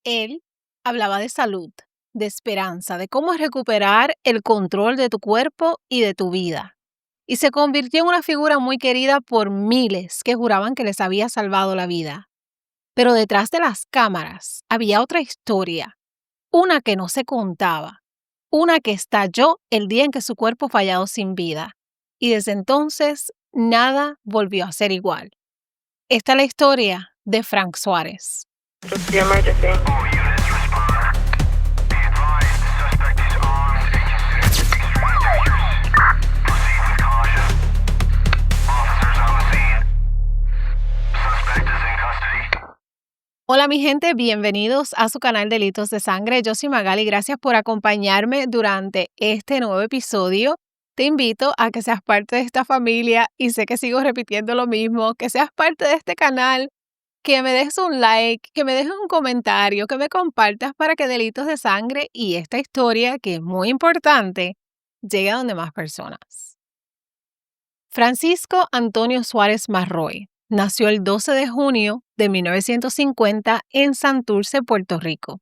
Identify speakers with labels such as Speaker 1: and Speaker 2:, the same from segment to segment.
Speaker 1: Él hablaba de salud, de esperanza, de cómo recuperar el control de tu cuerpo y de tu vida. Y se convirtió en una figura muy querida por miles que juraban que les había salvado la vida. Pero detrás de las cámaras había otra historia, una que no se contaba, una que estalló el día en que su cuerpo falló sin vida. Y desde entonces nada volvió a ser igual. Esta es la historia de Frank Suárez.
Speaker 2: What's the emergency?
Speaker 1: Hola mi gente, bienvenidos a su canal Delitos de Sangre. Yo soy Magali, gracias por acompañarme durante este nuevo episodio. Te invito a que seas parte de esta familia y sé que sigo repitiendo lo mismo, que seas parte de este canal, que me dejes un like, que me dejes un comentario, que me compartas para que Delitos de Sangre y esta historia, que es muy importante, llegue a donde más personas. Francisco Antonio Suárez Marroy nació el 12 de junio de 1950 en Santurce, Puerto Rico.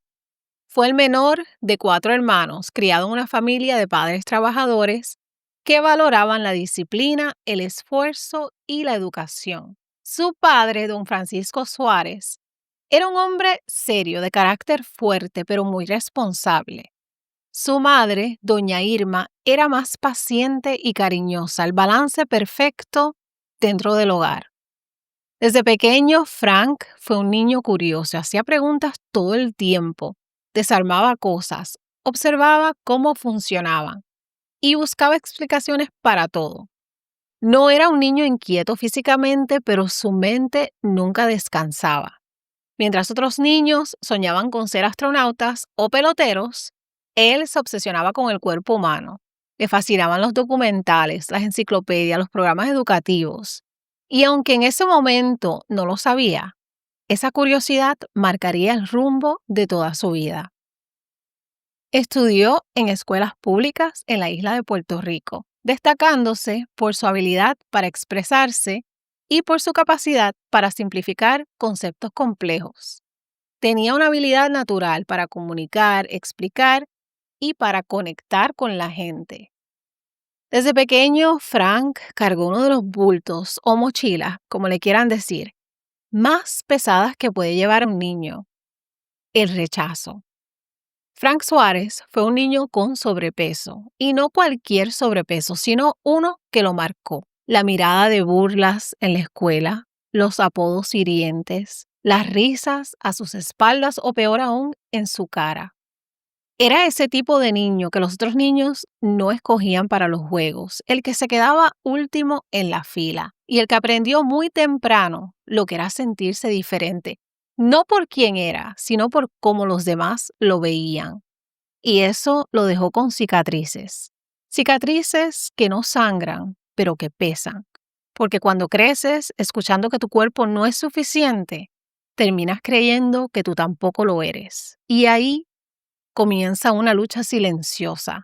Speaker 1: Fue el menor de 4 hermanos, criado en una familia de padres trabajadores que valoraban la disciplina, el esfuerzo y la educación. Su padre, don Francisco Suárez, era un hombre serio, de carácter fuerte, pero muy responsable. Su madre, doña Irma, era más paciente y cariñosa, el balance perfecto dentro del hogar. Desde pequeño, Frank fue un niño curioso, hacía preguntas todo el tiempo, desarmaba cosas, observaba cómo funcionaban y buscaba explicaciones para todo. No era un niño inquieto físicamente, pero su mente nunca descansaba. Mientras otros niños soñaban con ser astronautas o peloteros, él se obsesionaba con el cuerpo humano. Le fascinaban los documentales, las enciclopedias, los programas educativos. Y aunque en ese momento no lo sabía, esa curiosidad marcaría el rumbo de toda su vida. Estudió en escuelas públicas en la isla de Puerto Rico, destacándose por su habilidad para expresarse y por su capacidad para simplificar conceptos complejos. Tenía una habilidad natural para comunicar, explicar y para conectar con la gente. Desde pequeño, Frank cargó uno de los bultos o mochilas, como le quieran decir, más pesadas que puede llevar un niño: el rechazo. Frank Suárez fue un niño con sobrepeso, y no cualquier sobrepeso, sino uno que lo marcó. La mirada de burlas en la escuela, los apodos hirientes, las risas a sus espaldas o peor aún, en su cara. Era ese tipo de niño que los otros niños no escogían para los juegos, el que se quedaba último en la fila y el que aprendió muy temprano lo que era sentirse diferente, no por quién era, sino por cómo los demás lo veían. Y eso lo dejó con cicatrices. Cicatrices que no sangran, pero que pesan. Porque cuando creces escuchando que tu cuerpo no es suficiente, terminas creyendo que tú tampoco lo eres. Y ahí comienza una lucha silenciosa,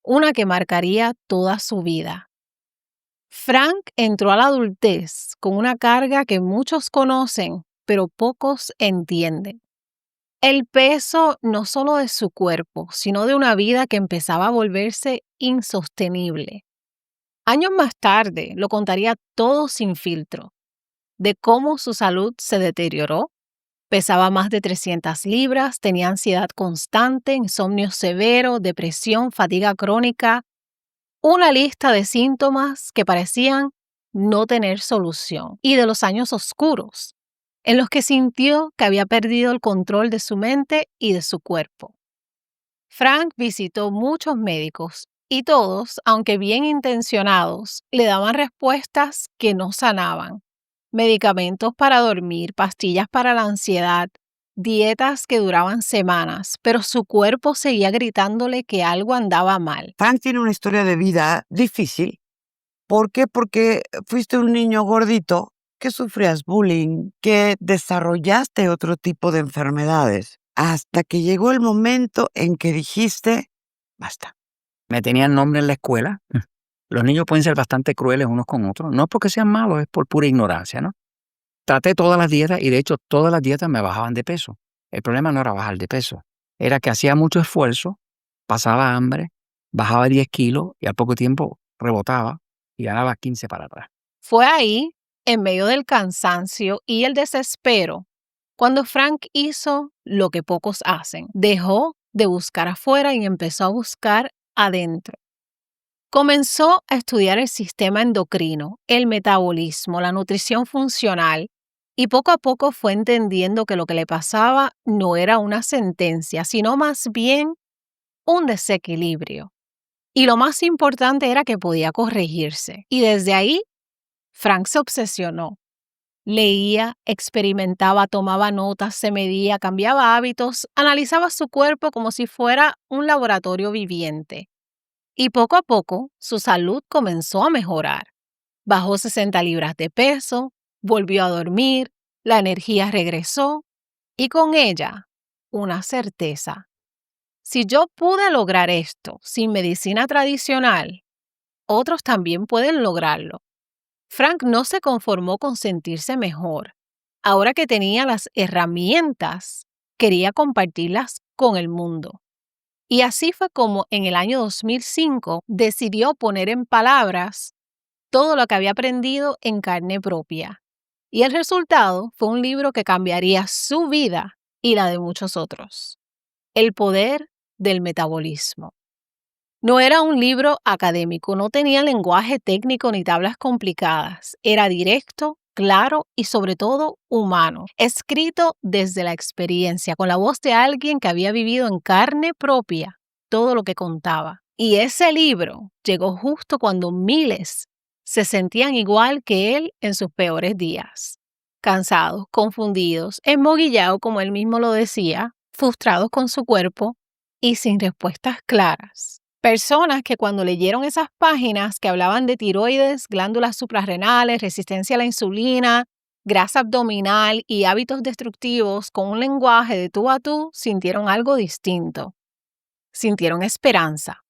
Speaker 1: una que marcaría toda su vida. Frank entró a la adultez con una carga que muchos conocen, pero pocos entienden. El peso no solo de su cuerpo, sino de una vida que empezaba a volverse insostenible. Años más tarde lo contaría todo sin filtro, de cómo su salud se deterioró. Pesaba más de 300 libras, tenía ansiedad constante, insomnio severo, depresión, fatiga crónica, una lista de síntomas que parecían no tener solución, y de los años oscuros, en los que sintió que había perdido el control de su mente y de su cuerpo. Frank visitó muchos médicos y todos, aunque bien intencionados, le daban respuestas que no sanaban. Medicamentos para dormir, pastillas para la ansiedad, dietas que duraban semanas, pero su cuerpo seguía gritándole que algo andaba mal.
Speaker 2: Frank tiene una historia de vida difícil. ¿Por qué? Porque fuiste un niño gordito, que sufrías bullying, que desarrollaste otro tipo de enfermedades, hasta que llegó el momento en que dijiste, basta.
Speaker 3: Me tenían nombre en la escuela. Los niños pueden ser bastante crueles unos con otros. No es porque sean malos, es por pura ignorancia, ¿no? Traté todas las dietas y de hecho todas las dietas me bajaban de peso. El problema no era bajar de peso, era que hacía mucho esfuerzo, pasaba hambre, bajaba 10 kilos y al poco tiempo rebotaba y ganaba 15 para atrás.
Speaker 1: Fue ahí, en medio del cansancio y el desespero, cuando Frank hizo lo que pocos hacen. Dejó de buscar afuera y empezó a buscar adentro. Comenzó a estudiar el sistema endocrino, el metabolismo, la nutrición funcional, y poco a poco fue entendiendo que lo que le pasaba no era una sentencia, sino más bien un desequilibrio. Y lo más importante era que podía corregirse. Y desde ahí, Frank se obsesionó. Leía, experimentaba, tomaba notas, se medía, cambiaba hábitos, analizaba su cuerpo como si fuera un laboratorio viviente. Y poco a poco, su salud comenzó a mejorar. Bajó 60 libras de peso, volvió a dormir, la energía regresó y con ella, una certeza. Si yo pude lograr esto sin medicina tradicional, otros también pueden lograrlo. Frank no se conformó con sentirse mejor. Ahora que tenía las herramientas, quería compartirlas con el mundo. Y así fue como en el año 2005 decidió poner en palabras todo lo que había aprendido en carne propia. Y el resultado fue un libro que cambiaría su vida y la de muchos otros. El poder del metabolismo. No era un libro académico, no tenía lenguaje técnico ni tablas complicadas. Era directo, claro y sobre todo humano, escrito desde la experiencia, con la voz de alguien que había vivido en carne propia todo lo que contaba. Y ese libro llegó justo cuando miles se sentían igual que él en sus peores días. Cansados, confundidos, enmoguillados, como él mismo lo decía, frustrados con su cuerpo y sin respuestas claras. Personas que cuando leyeron esas páginas que hablaban de tiroides, glándulas suprarrenales, resistencia a la insulina, grasa abdominal y hábitos destructivos con un lenguaje de tú a tú, sintieron algo distinto. Sintieron esperanza.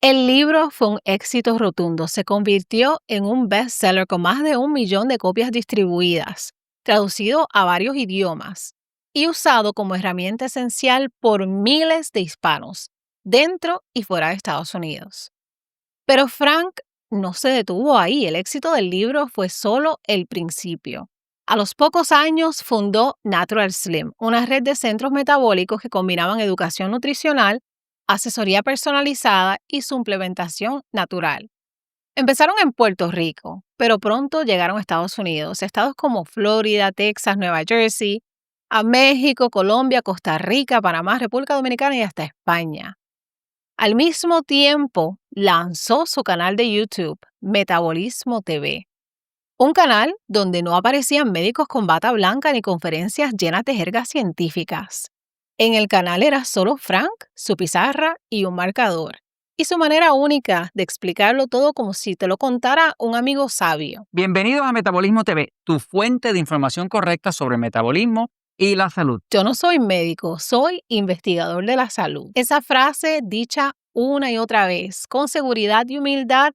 Speaker 1: El libro fue un éxito rotundo. Se convirtió en un bestseller con más de 1 millón de copias distribuidas, traducido a varios idiomas y usado como herramienta esencial por miles de hispanos, dentro y fuera de Estados Unidos. Pero Frank no se detuvo ahí. El éxito del libro fue solo el principio. A los pocos años fundó Natural Slim, una red de centros metabólicos que combinaban educación nutricional, asesoría personalizada y suplementación natural. Empezaron en Puerto Rico, pero pronto llegaron a Estados Unidos, estados como Florida, Texas, Nueva Jersey, a México, Colombia, Costa Rica, Panamá, República Dominicana y hasta España. Al mismo tiempo, lanzó su canal de YouTube, Metabolismo TV, un canal donde no aparecían médicos con bata blanca ni conferencias llenas de jergas científicas. En el canal era solo Frank, su pizarra y un marcador, y su manera única de explicarlo todo como si te lo contara un amigo sabio.
Speaker 3: Bienvenidos a Metabolismo TV, tu fuente de información correcta sobre el metabolismo y la salud.
Speaker 1: Yo no soy médico, soy investigador de la salud. Esa frase dicha una y otra vez, con seguridad y humildad,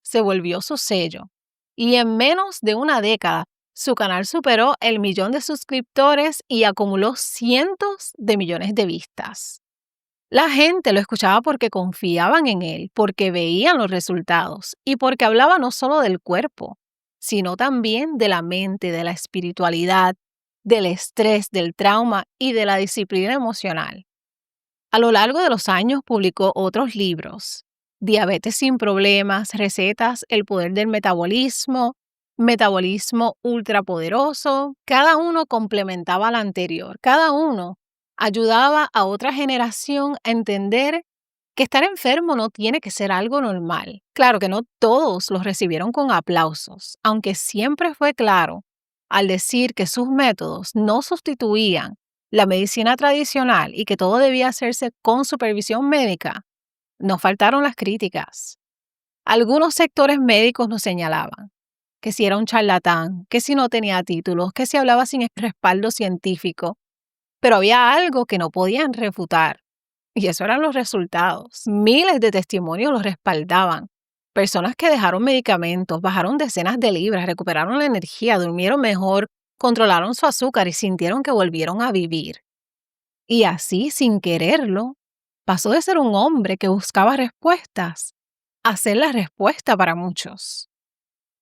Speaker 1: se volvió su sello. Y en menos de una década, su canal superó el 1.000.000 de suscriptores y acumuló cientos de millones de vistas. La gente lo escuchaba porque confiaban en él, porque veían los resultados y porque hablaba no solo del cuerpo, sino también de la mente, de la espiritualidad, del estrés, del trauma y de la disciplina emocional. A lo largo de los años publicó otros libros: Diabetes sin problemas, recetas, el poder del metabolismo, metabolismo ultrapoderoso. Cada uno complementaba al anterior, cada uno ayudaba a otra generación a entender que estar enfermo no tiene que ser algo normal. Claro que no todos los recibieron con aplausos, aunque siempre fue claro al decir que sus métodos no sustituían la medicina tradicional y que todo debía hacerse con supervisión médica. No faltaron las críticas. Algunos sectores médicos nos señalaban que si era un charlatán, que si no tenía títulos, que si hablaba sin respaldo científico, pero había algo que no podían refutar, y eso eran los resultados. Miles de testimonios los respaldaban. Personas que dejaron medicamentos, bajaron decenas de libras, recuperaron la energía, durmieron mejor, controlaron su azúcar y sintieron que volvieron a vivir. Y así, sin quererlo, pasó de ser un hombre que buscaba respuestas a ser la respuesta para muchos.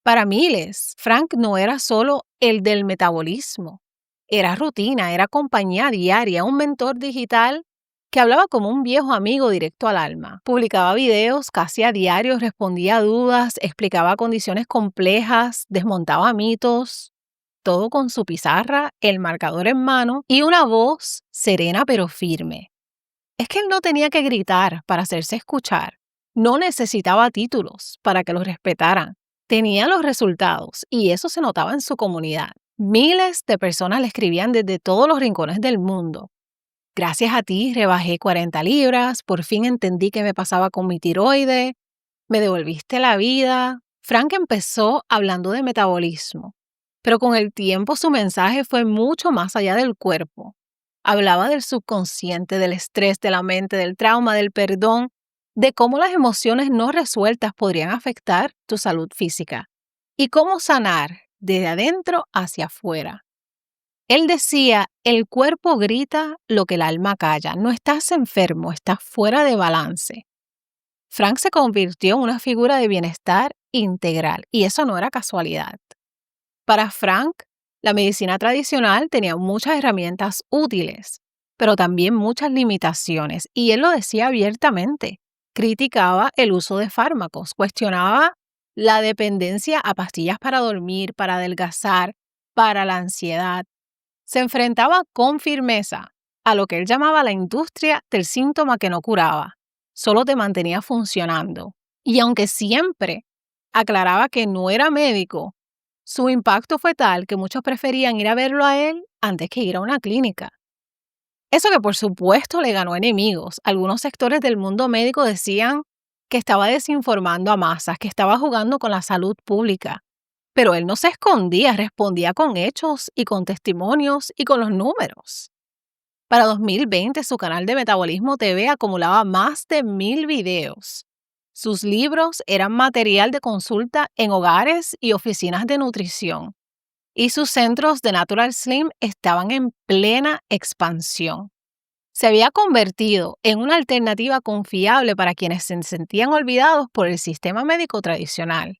Speaker 1: Para miles, Frank no era solo el del metabolismo. Era rutina, era compañía diaria, un mentor digital que hablaba como un viejo amigo directo al alma. Publicaba videos casi a diario, respondía a dudas, explicaba condiciones complejas, desmontaba mitos, todo con su pizarra, el marcador en mano y una voz serena pero firme. Es que él no tenía que gritar para hacerse escuchar. No necesitaba títulos para que lo respetaran. Tenía los resultados y eso se notaba en su comunidad. Miles de personas le escribían desde todos los rincones del mundo. Gracias a ti rebajé 40 libras, por fin entendí qué me pasaba con mi tiroide, me devolviste la vida. Frank empezó hablando de metabolismo, pero con el tiempo su mensaje fue mucho más allá del cuerpo. Hablaba del subconsciente, del estrés, de la mente, del trauma, del perdón, de cómo las emociones no resueltas podrían afectar tu salud física y cómo sanar desde adentro hacia afuera. Él decía, el cuerpo grita lo que el alma calla. No estás enfermo, estás fuera de balance. Frank se convirtió en una figura de bienestar integral y eso no era casualidad. Para Frank, la medicina tradicional tenía muchas herramientas útiles, pero también muchas limitaciones y él lo decía abiertamente. Criticaba el uso de fármacos, cuestionaba la dependencia a pastillas para dormir, para adelgazar, para la ansiedad. Se enfrentaba con firmeza a lo que él llamaba la industria del síntoma que no curaba, solo te mantenía funcionando. Y aunque siempre aclaraba que no era médico, su impacto fue tal que muchos preferían ir a verlo a él antes que ir a una clínica. Eso que por supuesto le ganó enemigos. Algunos sectores del mundo médico decían que estaba desinformando a masas, que estaba jugando con la salud pública. Pero él no se escondía, respondía con hechos y con testimonios y con los números. Para 2020, su canal de Metabolismo TV acumulaba más de 1,000 videos. Sus libros eran material de consulta en hogares y oficinas de nutrición. Y sus centros de Natural Slim estaban en plena expansión. Se había convertido en una alternativa confiable para quienes se sentían olvidados por el sistema médico tradicional.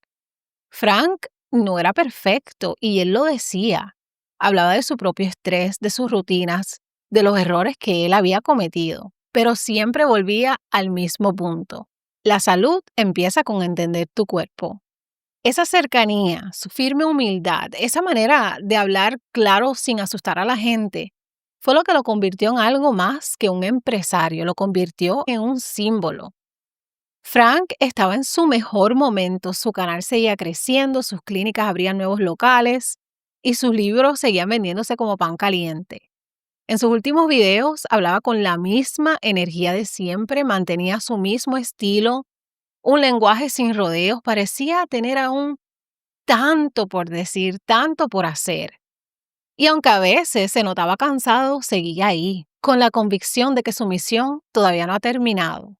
Speaker 1: Frank no era perfecto y él lo decía. Hablaba de su propio estrés, de sus rutinas, de los errores que él había cometido, pero siempre volvía al mismo punto. La salud empieza con entender tu cuerpo. Esa cercanía, su firme humildad, esa manera de hablar claro sin asustar a la gente, fue lo que lo convirtió en algo más que un empresario, lo convirtió en un símbolo. Frank estaba en su mejor momento, su canal seguía creciendo, sus clínicas abrían nuevos locales y sus libros seguían vendiéndose como pan caliente. En sus últimos videos hablaba con la misma energía de siempre, mantenía su mismo estilo, un lenguaje sin rodeos, parecía tener aún tanto por decir, tanto por hacer. Y aunque a veces se notaba cansado, seguía ahí, con la convicción de que su misión todavía no ha terminado.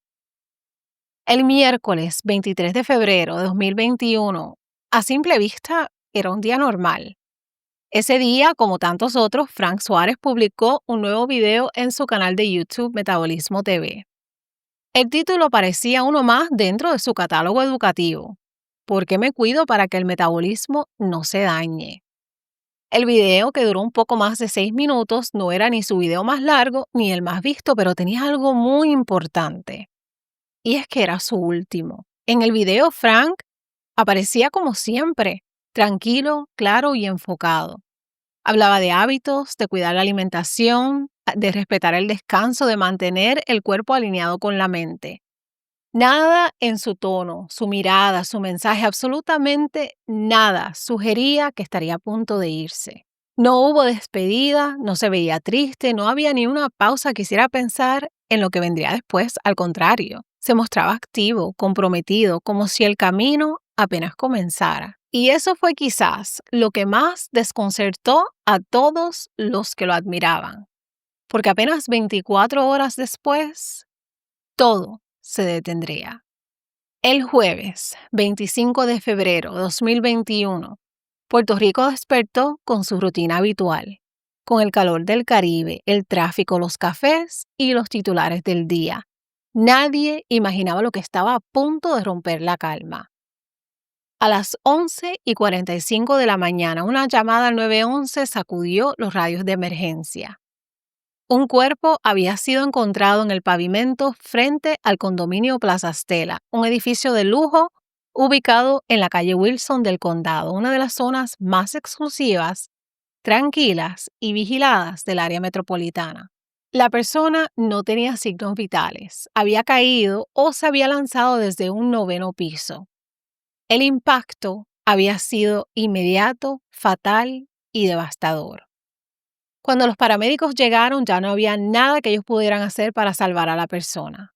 Speaker 1: El miércoles 23 de febrero de 2021, a simple vista, era un día normal. Ese día, como tantos otros, Frank Suárez publicó un nuevo video en su canal de YouTube Metabolismo TV. El título parecía uno más dentro de su catálogo educativo. ¿Por qué me cuido para que el metabolismo no se dañe? El video, que duró un poco más de 6 minutos, no era ni su video más largo ni el más visto, pero tenía algo muy importante. Y es que era su último. En el video, Frank aparecía como siempre, tranquilo, claro y enfocado. Hablaba de hábitos, de cuidar la alimentación, de respetar el descanso, de mantener el cuerpo alineado con la mente. Nada en su tono, su mirada, su mensaje, absolutamente nada sugería que estaría a punto de irse. No hubo despedida, no se veía triste, no había ni una pausa que hiciera pensar en lo que vendría después. Al contrario, se mostraba activo, comprometido, como si el camino apenas comenzara. Y eso fue quizás lo que más desconcertó a todos los que lo admiraban, porque apenas 24 horas después, todo se detendría. El jueves 25 de febrero de 2021, Puerto Rico despertó con su rutina habitual, con el calor del Caribe, el tráfico, los cafés y los titulares del día. Nadie imaginaba lo que estaba a punto de romper la calma. A las 11:45 de la mañana, una llamada al 911 sacudió los radios de emergencia. Un cuerpo había sido encontrado en el pavimento frente al condominio Plaza Stella, un edificio de lujo ubicado en la calle Wilson del condado, una de las zonas más exclusivas, tranquilas y vigiladas del área metropolitana. La persona no tenía signos vitales, había caído o se había lanzado desde un 9º piso. El impacto había sido inmediato, fatal y devastador. Cuando los paramédicos llegaron, ya no había nada que ellos pudieran hacer para salvar a la persona.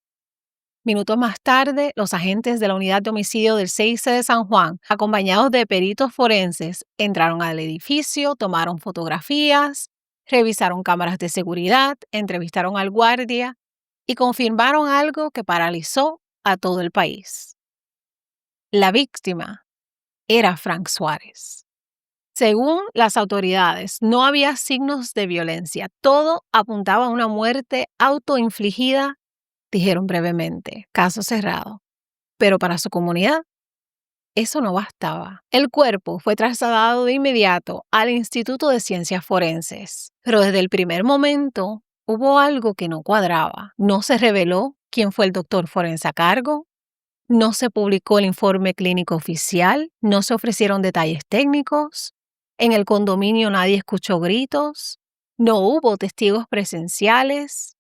Speaker 1: Minutos más tarde, los agentes de la unidad de homicidio del CIC de San Juan, acompañados de peritos forenses, entraron al edificio, tomaron fotografías, revisaron cámaras de seguridad, entrevistaron al guardia y confirmaron algo que paralizó a todo el país. La víctima era Frank Suárez. Según las autoridades, no había signos de violencia. Todo apuntaba a una muerte autoinfligida, dijeron brevemente. Caso cerrado. Pero para su comunidad, eso no bastaba. El cuerpo fue trasladado de inmediato al Instituto de Ciencias Forenses. Pero desde el primer momento hubo algo que no cuadraba. No se reveló quién fue el doctor forense a cargo. No se publicó el informe clínico oficial. No se ofrecieron detalles técnicos. En el condominio nadie escuchó gritos, no hubo testigos presenciales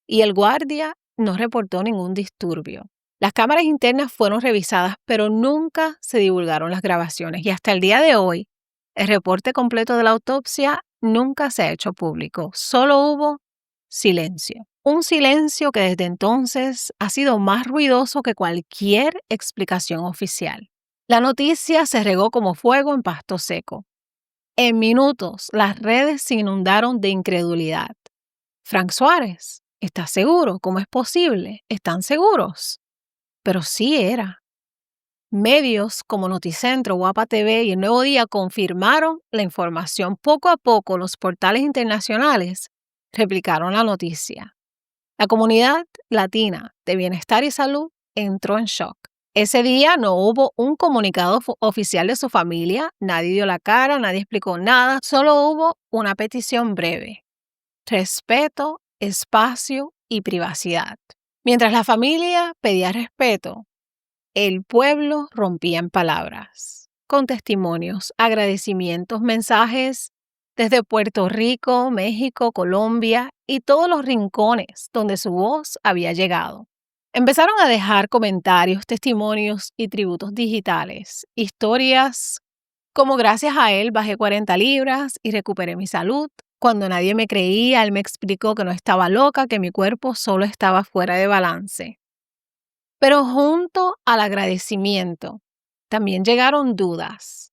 Speaker 1: y el guardia no reportó ningún disturbio. Las cámaras internas fueron revisadas, pero nunca se divulgaron las grabaciones y hasta el día de hoy, el reporte completo de la autopsia nunca se ha hecho público. Solo hubo silencio. Un silencio que desde entonces ha sido más ruidoso que cualquier explicación oficial. La noticia se regó como fuego en pasto seco. En minutos, las redes se inundaron de incredulidad. Frank Suárez, ¿estás seguro? ¿Cómo es posible? ¿Están seguros? Pero sí era. Medios como Noticentro, Guapa TV y El Nuevo Día confirmaron la información. Poco a poco, los portales internacionales replicaron la noticia. La comunidad latina de bienestar y salud entró en shock. Ese día no hubo un comunicado oficial de su familia, nadie dio la cara, nadie explicó nada, solo hubo una petición breve: respeto, espacio y privacidad. Mientras la familia pedía respeto, el pueblo rompía en palabras, con testimonios, agradecimientos, mensajes desde Puerto Rico, México, Colombia y todos los rincones donde su voz había llegado. Empezaron a dejar comentarios, testimonios y tributos digitales, historias como: gracias a él bajé 40 libras y recuperé mi salud. Cuando nadie me creía, él me explicó que no estaba loca, que mi cuerpo solo estaba fuera de balance. Pero junto al agradecimiento también llegaron dudas.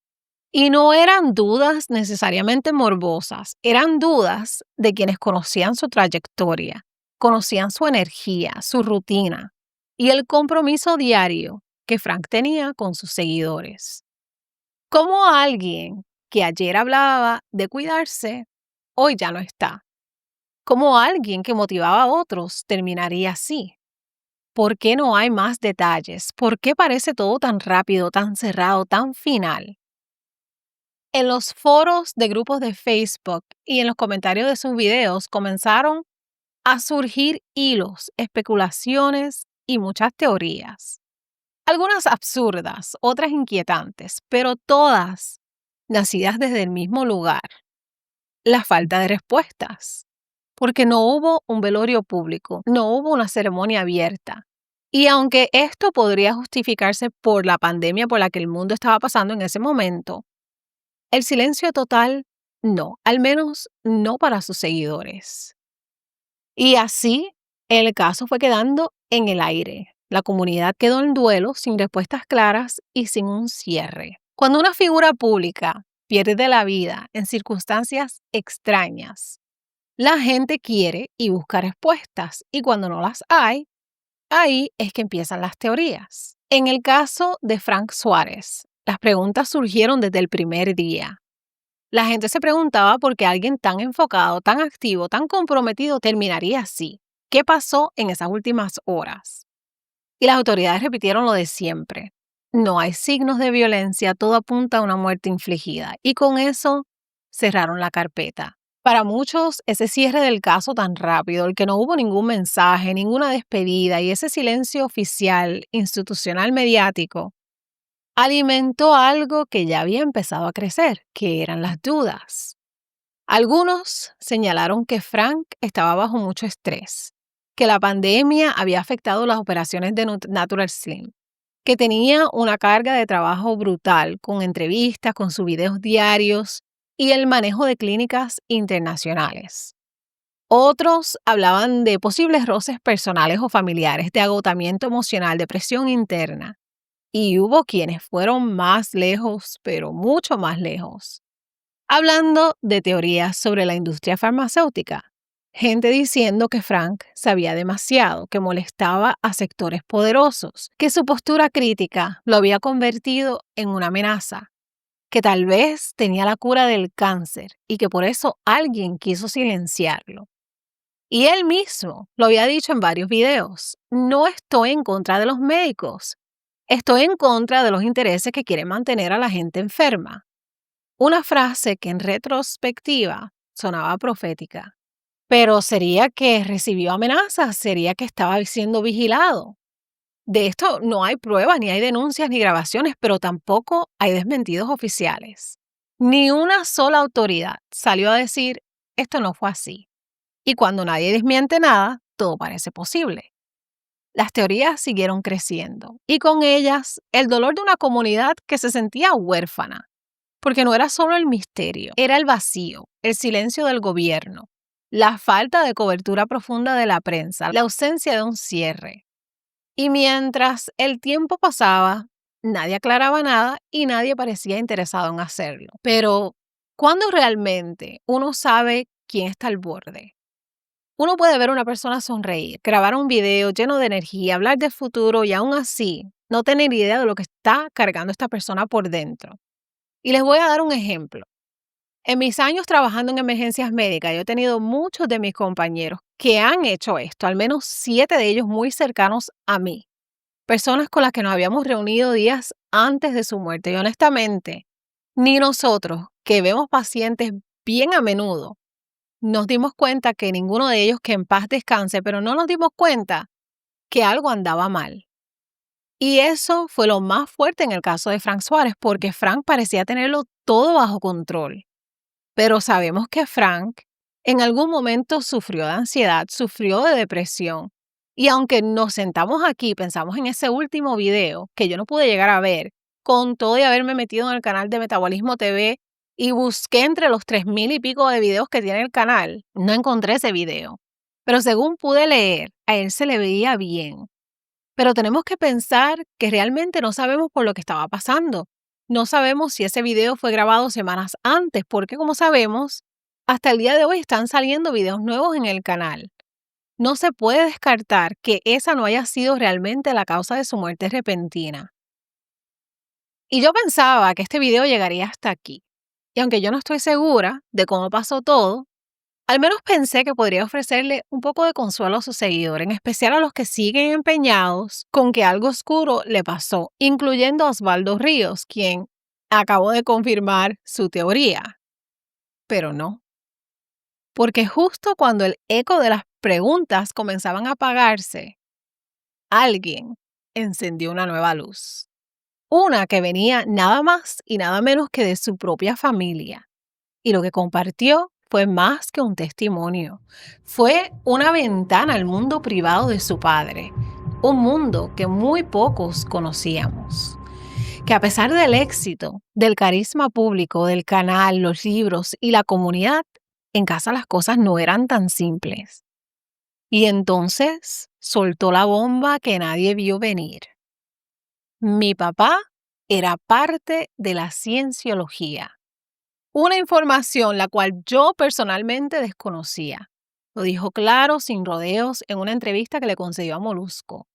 Speaker 1: Y no eran dudas necesariamente morbosas, eran dudas de quienes conocían su trayectoria, conocían su energía, su rutina y el compromiso diario que Frank tenía con sus seguidores. ¿Cómo alguien que ayer hablaba de cuidarse, hoy ya no está? ¿Cómo alguien que motivaba a otros terminaría así? ¿Por qué no hay más detalles? ¿Por qué parece todo tan rápido, tan cerrado, tan final? En los foros de grupos de Facebook y en los comentarios de sus videos comenzaron a surgir hilos, especulaciones y muchas teorías. Algunas absurdas, otras inquietantes, pero todas nacidas desde el mismo lugar: la falta de respuestas. Porque no hubo un velorio público, no hubo una ceremonia abierta. Y aunque esto podría justificarse por la pandemia por la que el mundo estaba pasando en ese momento, el silencio total no, al menos no para sus seguidores. Y así el caso fue quedando en el aire. La comunidad quedó en duelo, sin respuestas claras y sin un cierre. Cuando una figura pública pierde la vida en circunstancias extrañas, la gente quiere y busca respuestas, y cuando no las hay, ahí es que empiezan las teorías. En el caso de Frank Suárez, Las preguntas surgieron desde el primer día. La gente se preguntaba por qué alguien tan enfocado, tan activo, tan comprometido terminaría así. ¿Qué pasó en esas últimas horas? Y las autoridades repitieron lo de siempre. No hay signos de violencia, todo apunta a una muerte infligida. Y con eso cerraron la carpeta. Para muchos, ese cierre del caso tan rápido, el que no hubo ningún mensaje, ninguna despedida y ese silencio oficial, institucional, mediático, alimentó algo que ya había empezado a crecer, que eran las dudas. Algunos señalaron que Frank estaba bajo mucho estrés, que la pandemia había afectado las operaciones de Natural Slim, que tenía una carga de trabajo brutal con entrevistas, con sus videos diarios y el manejo de clínicas internacionales. Otros hablaban de posibles roces personales o familiares, de agotamiento emocional, depresión interna. Y hubo quienes fueron más lejos, pero mucho más lejos, hablando de teorías sobre la industria farmacéutica. Gente diciendo que Frank sabía demasiado, que molestaba a sectores poderosos, que su postura crítica lo había convertido en una amenaza, que tal vez tenía la cura del cáncer y que por eso alguien quiso silenciarlo. Y él mismo lo había dicho en varios videos: no estoy en contra de los médicos, estoy en contra de los intereses que quieren mantener a la gente enferma. Una frase que en retrospectiva sonaba profética. Pero ¿sería que recibió amenazas? ¿Sería que estaba siendo vigilado? De esto no hay pruebas, ni hay denuncias, ni grabaciones, pero tampoco hay desmentidos oficiales. Ni una sola autoridad salió a decir esto no fue así. Y cuando nadie desmiente nada, todo parece posible. Las teorías siguieron creciendo y con ellas el dolor de una comunidad que se sentía huérfana. Porque no era solo el misterio, era el vacío, el silencio del gobierno, la falta de cobertura profunda de la prensa, la ausencia de un cierre. Y mientras el tiempo pasaba, nadie aclaraba nada y nadie parecía interesado en hacerlo. Pero, ¿cuándo realmente uno sabe quién está al borde? Uno puede ver a una persona sonreír, grabar un video lleno de energía, hablar del futuro y aún así no tener idea de lo que está cargando esta persona por dentro. Y les voy a dar un ejemplo. En mis años trabajando en emergencias médicas, yo he tenido muchos de mis compañeros que han hecho esto, al menos 7 de ellos muy cercanos a mí. Personas con las que nos habíamos reunido días antes de su muerte. Y honestamente, ni nosotros, que vemos pacientes bien a menudo, nos dimos cuenta que ninguno de ellos, que en paz descanse, pero no nos dimos cuenta que algo andaba mal. Y eso fue lo más fuerte en el caso de Frank Suárez, porque Frank parecía tenerlo todo bajo control. Pero sabemos que Frank en algún momento sufrió de ansiedad, sufrió de depresión. Y aunque nos sentamos aquí y pensamos en ese último video que yo no pude llegar a ver, con todo y haberme metido en el canal de Metabolismo TV y busqué entre los 3,000 y pico de videos que tiene el canal, no encontré ese video. Pero según pude leer, a él se le veía bien. Pero tenemos que pensar que realmente no sabemos por lo que estaba pasando. No sabemos si ese video fue grabado semanas antes, porque como sabemos, hasta el día de hoy están saliendo videos nuevos en el canal. No se puede descartar que esa no haya sido realmente la causa de su muerte repentina. Y yo pensaba que este video llegaría hasta aquí. Y aunque yo no estoy segura de cómo pasó todo, al menos pensé que podría ofrecerle un poco de consuelo a sus seguidores, en especial a los que siguen empeñados con que algo oscuro le pasó, incluyendo a Osvaldo Ríos, quien acabó de confirmar su teoría. Pero no, porque justo cuando el eco de las preguntas comenzaban a apagarse, alguien encendió una nueva luz. Una que venía nada más y nada menos que de su propia familia. Y lo que compartió fue más que un testimonio. Fue una ventana al mundo privado de su padre, un mundo que muy pocos conocíamos. Que a pesar del éxito, del carisma público, del canal, los libros y la comunidad, en casa las cosas no eran tan simples. Y entonces soltó la bomba que nadie vio venir. Mi papá era parte de la cienciología. Una información la cual yo personalmente desconocía. Lo dijo claro, sin rodeos, en una entrevista que le concedió a Molusco.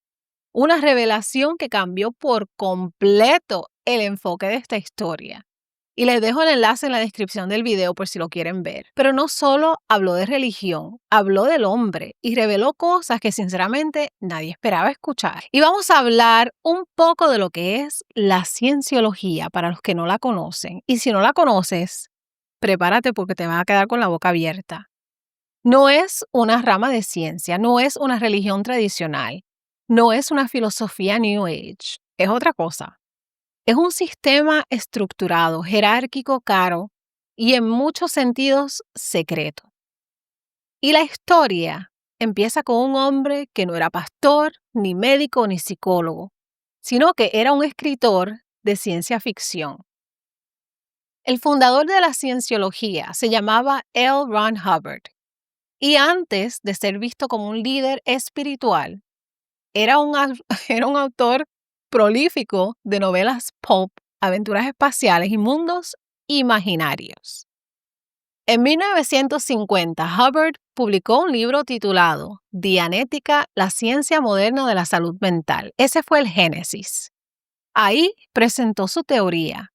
Speaker 1: Una revelación que cambió por completo el enfoque de esta historia. Y les dejo el enlace en la descripción del video por si lo quieren ver. Pero no solo habló de religión, habló del hombre y reveló cosas que sinceramente nadie esperaba escuchar. Y vamos a hablar un poco de lo que es la cienciología para los que no la conocen. Y si no la conoces, prepárate porque te vas a quedar con la boca abierta. No es una rama de ciencia, no es una religión tradicional, no es una filosofía New Age, es otra cosa. Es un sistema estructurado, jerárquico, caro y en muchos sentidos secreto. Y la historia empieza con un hombre que no era pastor, ni médico, ni psicólogo, sino que era un escritor de ciencia ficción. El fundador de la cienciología se llamaba L. Ron Hubbard y antes de ser visto como un líder espiritual, era un autor prolífico de novelas pulp, aventuras espaciales y mundos imaginarios. En 1950, Hubbard publicó un libro titulado Dianética, la ciencia moderna de la salud mental. Ese fue el génesis. Ahí presentó su teoría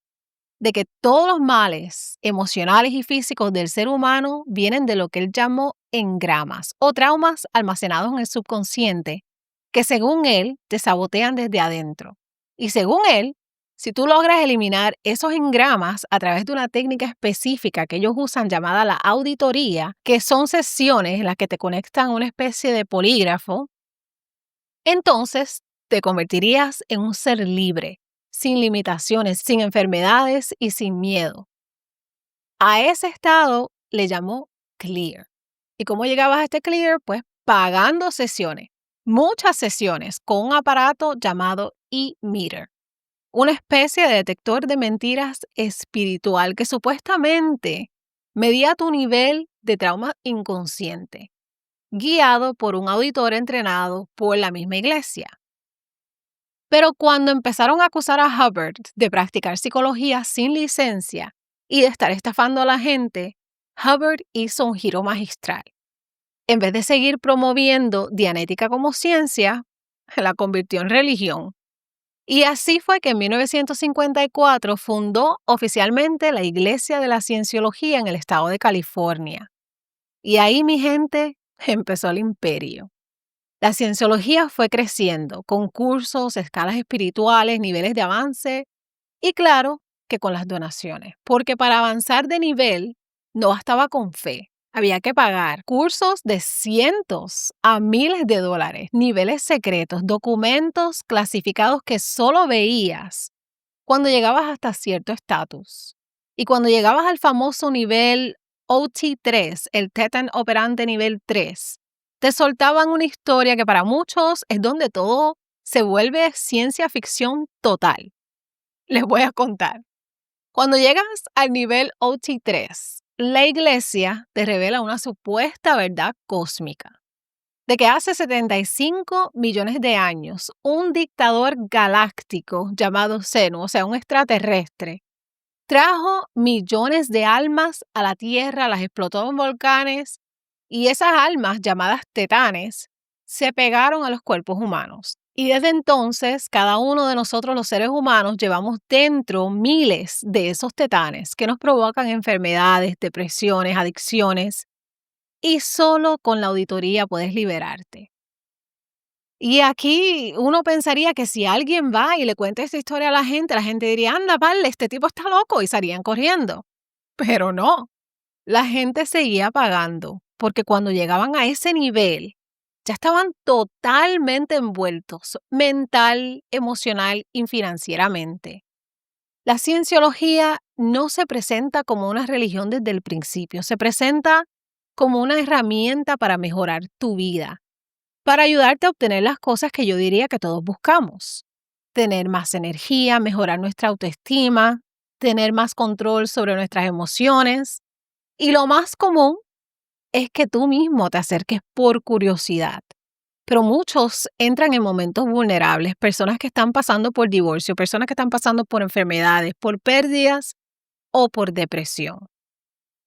Speaker 1: de que todos los males emocionales y físicos del ser humano vienen de lo que él llamó engramas o traumas almacenados en el subconsciente que según él te sabotean desde adentro. Y según él, si tú logras eliminar esos engramas a través de una técnica específica que ellos usan llamada la auditoría, que son sesiones en las que te conectan a una especie de polígrafo, entonces te convertirías en un ser libre, sin limitaciones, sin enfermedades y sin miedo. A ese estado le llamó clear. ¿Y cómo llegabas a este clear? Pues pagando sesiones. Muchas sesiones con un aparato llamado e-meter, una especie de detector de mentiras espiritual que supuestamente medía tu nivel de trauma inconsciente, guiado por un auditor entrenado por la misma iglesia. Pero cuando empezaron a acusar a Hubbard de practicar psicología sin licencia y de estar estafando a la gente, Hubbard hizo un giro magistral. En vez de seguir promoviendo Dianética como ciencia, la convirtió en religión. Y así fue que en 1954 fundó oficialmente la Iglesia de la Cienciología en el estado de California. Y ahí, mi gente, empezó el imperio. La cienciología fue creciendo con cursos, escalas espirituales, niveles de avance y claro que con las donaciones, porque para avanzar de nivel no bastaba con fe. Había que pagar cursos de cientos a miles de dólares, niveles secretos, documentos clasificados que solo veías cuando llegabas hasta cierto estatus. Y cuando llegabas al famoso nivel OT3, el Tetan Operante nivel 3, te soltaban una historia que para muchos es donde todo se vuelve ciencia ficción total. Les voy a contar. Cuando llegas al nivel OT3, la iglesia te revela una supuesta verdad cósmica de que hace 75 millones de años un dictador galáctico llamado Zenu, o sea, un extraterrestre, trajo millones de almas a la Tierra, las explotó en volcanes y esas almas llamadas tetanes se pegaron a los cuerpos humanos. Y desde entonces, cada uno de nosotros los seres humanos llevamos dentro miles de esos tetanes que nos provocan enfermedades, depresiones, adicciones. Y solo con la auditoría puedes liberarte. Y aquí uno pensaría que si alguien va y le cuenta esta historia a la gente diría, anda, vale, este tipo está loco y salían corriendo. Pero no, la gente seguía pagando porque cuando llegaban a ese nivel, ya estaban totalmente envueltos mental, emocional y financieramente. La cienciología no se presenta como una religión desde el principio, se presenta como una herramienta para mejorar tu vida, para ayudarte a obtener las cosas que yo diría que todos buscamos. Tener más energía, mejorar nuestra autoestima, tener más control sobre nuestras emociones. Y lo más común es que tú mismo te acerques por curiosidad. Pero muchos entran en momentos vulnerables, personas que están pasando por divorcio, personas que están pasando por enfermedades, por pérdidas o por depresión.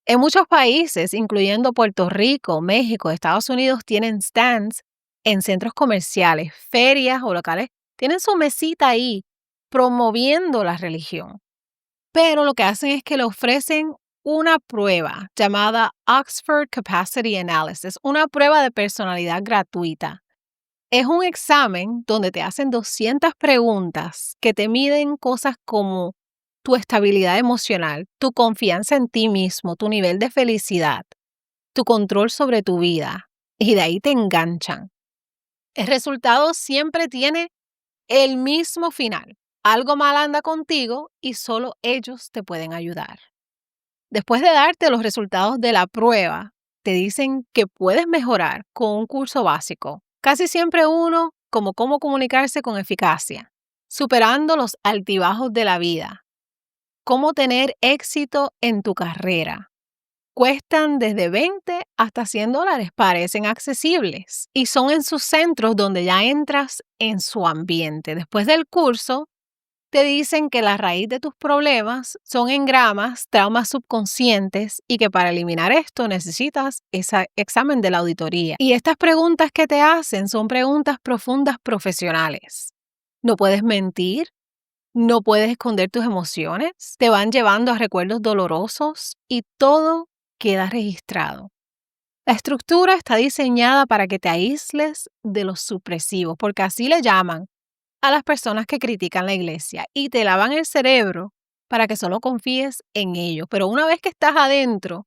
Speaker 1: En muchos países, incluyendo Puerto Rico, México, Estados Unidos, tienen stands en centros comerciales, ferias o locales. Tienen su mesita ahí promoviendo la religión. Pero lo que hacen es que le ofrecen una prueba llamada Oxford Capacity Analysis, una prueba de personalidad gratuita. Es un examen donde te hacen 200 preguntas que te miden cosas como tu estabilidad emocional, tu confianza en ti mismo, tu nivel de felicidad, tu control sobre tu vida, y de ahí te enganchan. El resultado siempre tiene el mismo final. Algo mal anda contigo y solo ellos te pueden ayudar. Después de darte los resultados de la prueba, te dicen que puedes mejorar con un curso básico, casi siempre uno como cómo comunicarse con eficacia, superando los altibajos de la vida, cómo tener éxito en tu carrera. Cuestan desde $20 hasta $100, parecen accesibles y son en sus centros donde ya entras en su ambiente. Después del curso, te dicen que la raíz de tus problemas son engramas, traumas subconscientes y que para eliminar esto necesitas ese examen de la auditoría. Y estas preguntas que te hacen son preguntas profundas profesionales. No puedes mentir, no puedes esconder tus emociones, te van llevando a recuerdos dolorosos y todo queda registrado. La estructura está diseñada para que te aísles de los supresivos, porque así le llaman a las personas que critican la iglesia y te lavan el cerebro para que solo confíes en ellos. Pero una vez que estás adentro,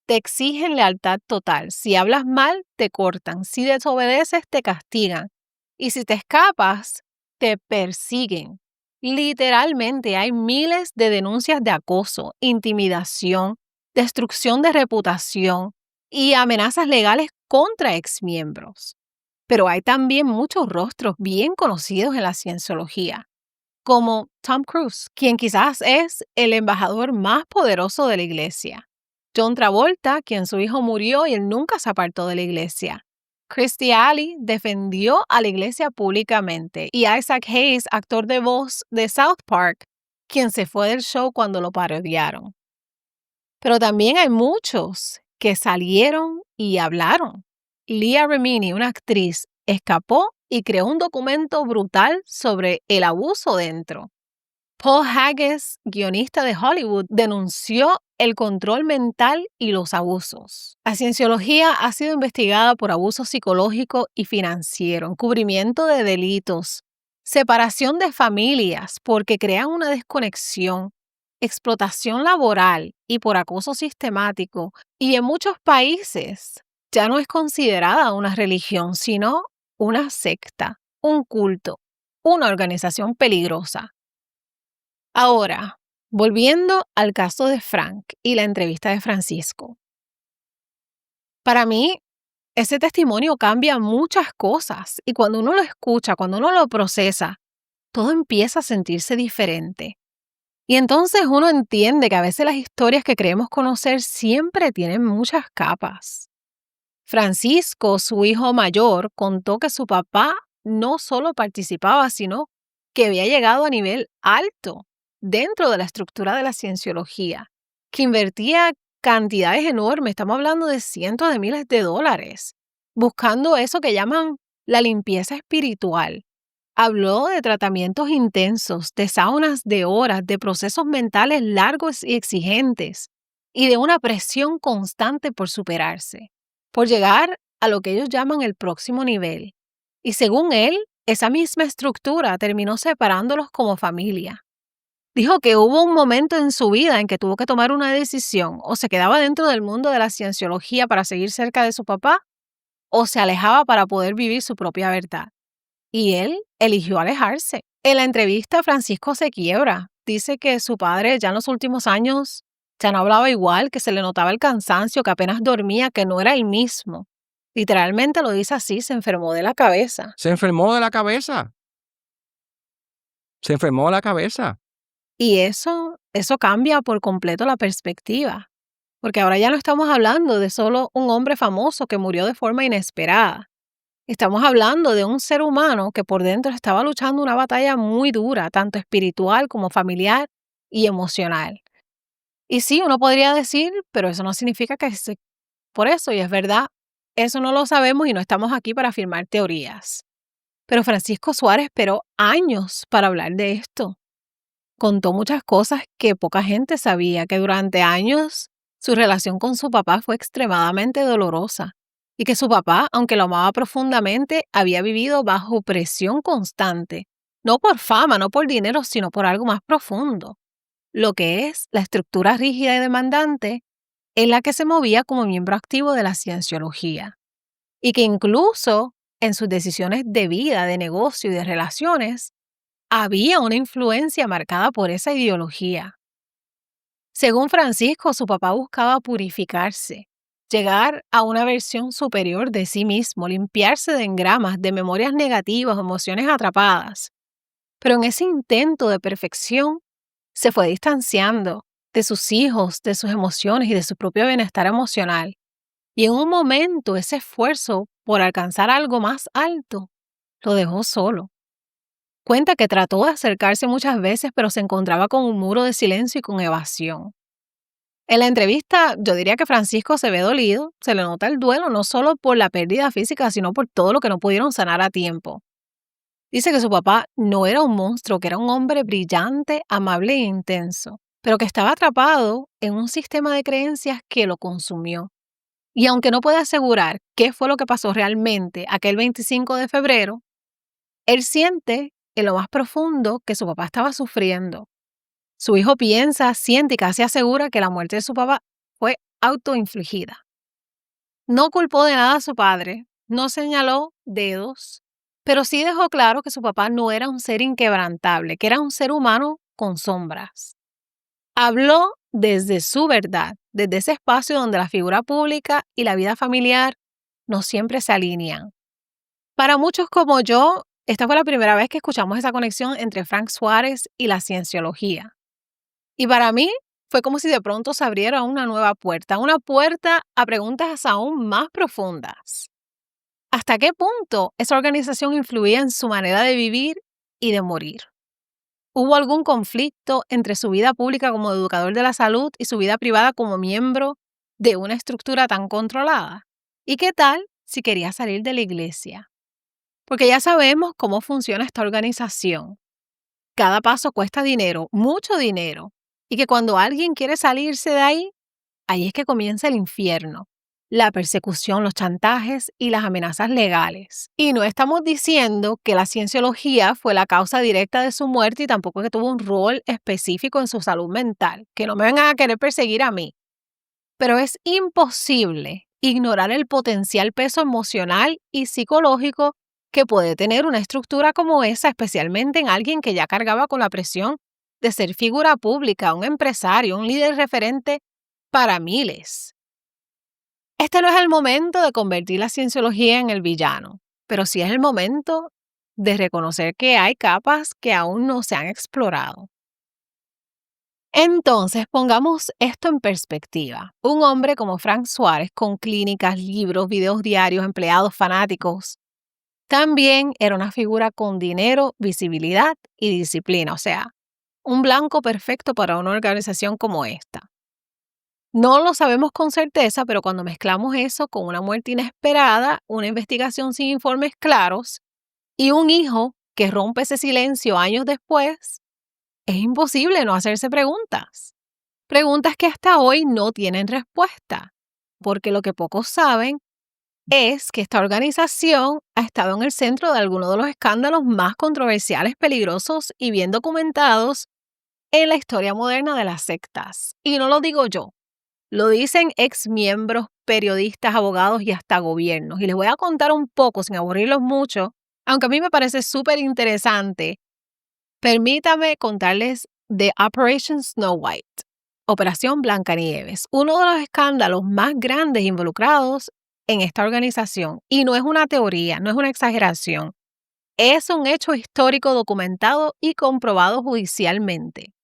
Speaker 1: te exigen lealtad total. Si hablas mal, te cortan. Si desobedeces, te castigan. Y si te escapas, te persiguen. Literalmente hay miles de denuncias de acoso, intimidación, destrucción de reputación y amenazas legales contra exmiembros. Pero hay también muchos rostros bien conocidos en la cienciología, como Tom Cruise, quien quizás es el embajador más poderoso de la iglesia. John Travolta, quien su hijo murió y él nunca se apartó de la iglesia. Kirstie Alley defendió a la iglesia públicamente. Y Isaac Hayes, actor de voz de South Park, quien se fue del show cuando lo parodiaron. Pero también hay muchos que salieron y hablaron. Leah Remini, una actriz, escapó y creó un documento brutal sobre el abuso dentro. Paul Haggis, guionista de Hollywood, denunció el control mental y los abusos. La cienciología ha sido investigada por abuso psicológico y financiero, encubrimiento de delitos, separación de familias porque crean una desconexión, explotación laboral y por acoso sistemático. Y en muchos países ya no es considerada una religión, sino una secta, un culto, una organización peligrosa. Ahora, volviendo al caso de Frank y la entrevista de Francisco. Para mí, ese testimonio cambia muchas cosas y cuando uno lo escucha, cuando uno lo procesa, todo empieza a sentirse diferente. Y entonces uno entiende que a veces las historias que creemos conocer siempre tienen muchas capas. Francisco, su hijo mayor, contó que su papá no solo participaba, sino que había llegado a nivel alto dentro de la estructura de la cienciología, que invertía cantidades enormes, estamos hablando de cientos de miles de dólares, buscando eso que llaman la limpieza espiritual. Habló de tratamientos intensos, de saunas de horas, de procesos mentales largos y exigentes, y de una presión constante por superarse, por llegar a lo que ellos llaman el próximo nivel. Y según él, esa misma estructura terminó separándolos como familia. Dijo que hubo un momento en su vida en que tuvo que tomar una decisión, o se quedaba dentro del mundo de la cienciología para seguir cerca de su papá, o se alejaba para poder vivir su propia verdad. Y él eligió alejarse. En la entrevista, Francisco se quiebra. Dice que su padre ya en los últimos años ya no hablaba igual, que se le notaba el cansancio, que apenas dormía, que no era el mismo. Literalmente lo dice así, se enfermó de la cabeza.
Speaker 3: Se enfermó de la cabeza. Se enfermó de la cabeza.
Speaker 1: Y eso cambia por completo la perspectiva. Porque ahora ya no estamos hablando de solo un hombre famoso que murió de forma inesperada. Estamos hablando de un ser humano que por dentro estaba luchando una batalla muy dura, tanto espiritual como familiar y emocional. Y sí, uno podría decir, pero eso no significa que es por eso, y es verdad, eso no lo sabemos y no estamos aquí para afirmar teorías. Pero Francisco Suárez esperó años para hablar de esto. Contó muchas cosas que poca gente sabía, que durante años su relación con su papá fue extremadamente dolorosa y que su papá, aunque lo amaba profundamente, había vivido bajo presión constante, no por fama, no por dinero, sino por algo más profundo, lo que es la estructura rígida y demandante en la que se movía como miembro activo de la cienciología, y que incluso en sus decisiones de vida, de negocio y de relaciones, había una influencia marcada por esa ideología. Según Francisco, su papá buscaba purificarse, llegar a una versión superior de sí mismo, limpiarse de engramas, de memorias negativas, emociones atrapadas. Pero en ese intento de perfección, se fue distanciando de sus hijos, de sus emociones y de su propio bienestar emocional. Y en un momento ese esfuerzo por alcanzar algo más alto lo dejó solo. Cuenta que trató de acercarse muchas veces, pero se encontraba con un muro de silencio y con evasión. En la entrevista, yo diría que Francisco se ve dolido, se le nota el duelo no solo por la pérdida física, sino por todo lo que no pudieron sanar a tiempo. Dice que su papá no era un monstruo, que era un hombre brillante, amable e intenso, pero que estaba atrapado en un sistema de creencias que lo consumió. Y aunque no puede asegurar qué fue lo que pasó realmente aquel 25 de febrero, él siente en lo más profundo que su papá estaba sufriendo. Su hijo piensa, siente y casi asegura que la muerte de su papá fue autoinfligida. No culpó de nada a su padre, no señaló dedos, pero sí dejó claro que su papá no era un ser inquebrantable, que era un ser humano con sombras. Habló desde su verdad, desde ese espacio donde la figura pública y la vida familiar no siempre se alinean. Para muchos como yo, esta fue la primera vez que escuchamos esa conexión entre Frank Suárez y la cienciología. Y para mí fue como si de pronto se abriera una nueva puerta, una puerta a preguntas aún más profundas. ¿Hasta qué punto esa organización influía en su manera de vivir y de morir? ¿Hubo algún conflicto entre su vida pública como educador de la salud y su vida privada como miembro de una estructura tan controlada? ¿Y qué tal si quería salir de la iglesia? Porque ya sabemos cómo funciona esta organización. Cada paso cuesta dinero, mucho dinero, y que cuando alguien quiere salirse de ahí, ahí es que comienza el infierno, la persecución, los chantajes y las amenazas legales. Y no estamos diciendo que la cienciología fue la causa directa de su muerte y tampoco que tuvo un rol específico en su salud mental, que no me vengan a querer perseguir a mí. Pero es imposible ignorar el potencial peso emocional y psicológico que puede tener una estructura como esa, especialmente en alguien que ya cargaba con la presión de ser figura pública, un empresario, un líder referente para miles. Este no es el momento de convertir la cienciología en el villano, pero sí es el momento de reconocer que hay capas que aún no se han explorado. Entonces, pongamos esto en perspectiva. Un hombre como Frank Suárez, con clínicas, libros, videos diarios, empleados fanáticos, también era una figura con dinero, visibilidad y disciplina, o sea, un blanco perfecto para una organización como esta. No lo sabemos con certeza, pero cuando mezclamos eso con una muerte inesperada, una investigación sin informes claros y un hijo que rompe ese silencio años después, es imposible no hacerse preguntas. Preguntas que hasta hoy no tienen respuesta, porque lo que pocos saben es que esta organización ha estado en el centro de algunos de los escándalos más controversiales, peligrosos y bien documentados en la historia moderna de las sectas. Y no lo digo yo, lo dicen exmiembros, periodistas, abogados y hasta gobiernos. Y les voy a contar un poco, sin aburrirlos mucho, aunque a mí me parece súper interesante. Permítame contarles de Operation Snow White, Operación Blancanieves, uno de los escándalos más grandes involucrados en esta organización. Y no es una teoría, no es una exageración. Es un hecho histórico documentado y comprobado judicialmente.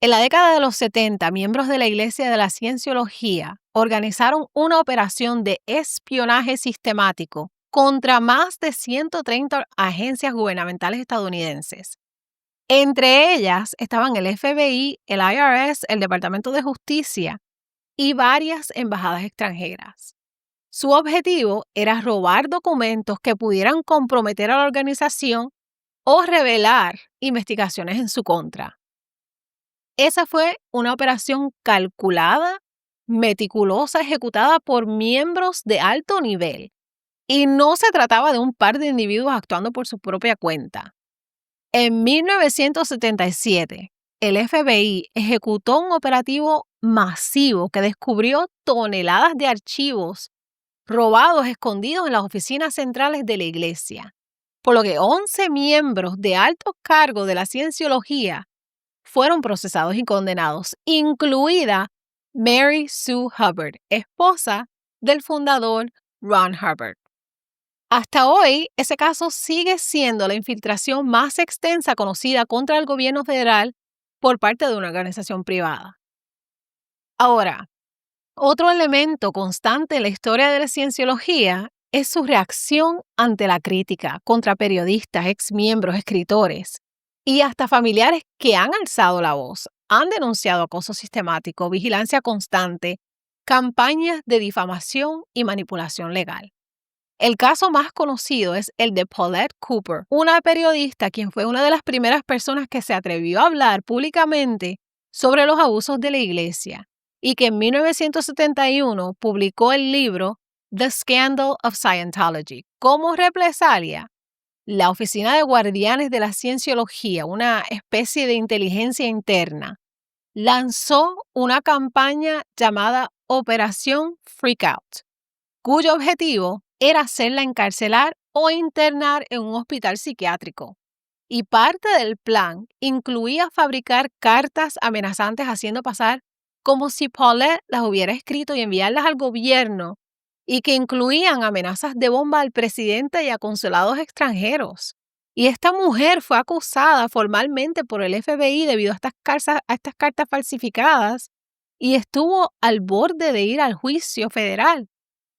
Speaker 1: En la década de los 70, miembros de la Iglesia de la Cienciología organizaron una operación de espionaje sistemático contra más de 130 agencias gubernamentales estadounidenses. Entre ellas estaban el FBI, el IRS, el Departamento de Justicia y varias embajadas extranjeras. Su objetivo era robar documentos que pudieran comprometer a la organización o revelar investigaciones en su contra. Esa fue una operación calculada, meticulosa, ejecutada por miembros de alto nivel, y no se trataba de un par de individuos actuando por su propia cuenta. En 1977, el FBI ejecutó un operativo masivo que descubrió toneladas de archivos robados escondidos en las oficinas centrales de la iglesia, por lo que 11 miembros de altos cargos de la cienciología fueron procesados y condenados, incluida Mary Sue Hubbard, esposa del fundador Ron Hubbard. Hasta hoy, ese caso sigue siendo la infiltración más extensa conocida contra el gobierno federal por parte de una organización privada. Ahora, otro elemento constante en la historia de la cienciología es su reacción ante la crítica contra periodistas, exmiembros, escritores y hasta familiares que han alzado la voz, han denunciado acoso sistemático, vigilancia constante, campañas de difamación y manipulación legal. El caso más conocido es el de Paulette Cooper, una periodista quien fue una de las primeras personas que se atrevió a hablar públicamente sobre los abusos de la iglesia y que en 1971 publicó el libro The Scandal of Scientology. Como represalia, la Oficina de Guardianes de la Cienciología, una especie de inteligencia interna, lanzó una campaña llamada Operación Freakout, cuyo objetivo era hacerla encarcelar o internar en un hospital psiquiátrico. Y parte del plan incluía fabricar cartas amenazantes haciendo pasar como si Paulette las hubiera escrito y enviarlas al gobierno, y que incluían amenazas de bomba al presidente y a consulados extranjeros. Y esta mujer fue acusada formalmente por el FBI debido a estas cartas falsificadas y estuvo al borde de ir al juicio federal,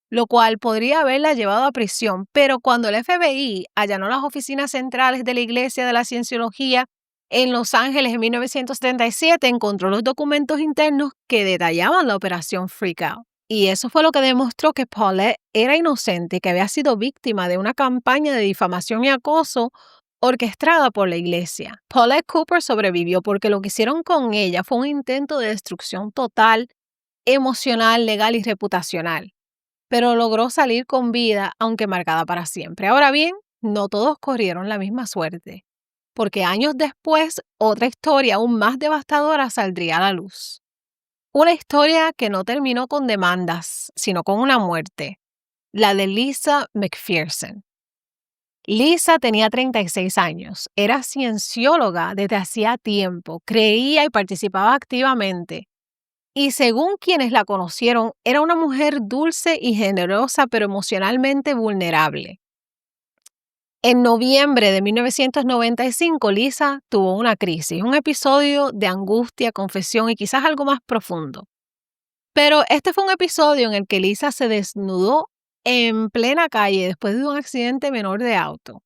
Speaker 1: lo cual podría haberla llevado a prisión. Pero cuando el FBI allanó las oficinas centrales de la Iglesia de la Cienciología en Los Ángeles en 1977, encontró los documentos internos que detallaban la operación Freakout. Y eso fue lo que demostró que Paulette era inocente y que había sido víctima de una campaña de difamación y acoso orquestada por la iglesia. Paulette Cooper sobrevivió porque lo que hicieron con ella fue un intento de destrucción total, emocional, legal y reputacional, pero logró salir con vida, aunque marcada para siempre. Ahora bien, no todos corrieron la misma suerte, porque años después, otra historia aún más devastadora saldría a la luz. Una historia que no terminó con demandas, sino con una muerte, la de Lisa McPherson. Lisa tenía 36 años, era ciencióloga desde hacía tiempo, creía y participaba activamente. Y según quienes la conocieron, era una mujer dulce y generosa, pero emocionalmente vulnerable. En noviembre de 1995, Lisa tuvo una crisis, un episodio de angustia, confesión y quizás algo más profundo. Pero este fue un episodio en el que Lisa se desnudó en plena calle después de un accidente menor de auto.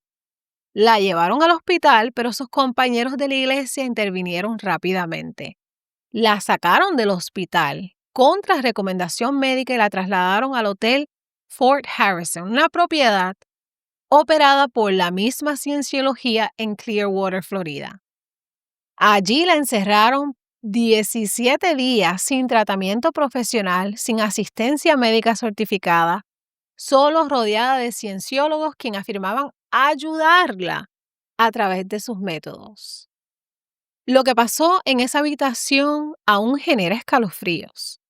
Speaker 1: La llevaron al hospital, pero sus compañeros de la iglesia intervinieron rápidamente. La sacaron del hospital contra recomendación médica y la trasladaron al hotel Fort Harrison, una propiedad operada por la misma cienciología en Clearwater, Florida. Allí la encerraron 17 días sin tratamiento profesional, sin asistencia médica certificada, solo rodeada de cienciólogos quienes afirmaban ayudarla a través de sus métodos. Lo que pasó en esa habitación aún genera escalofríos.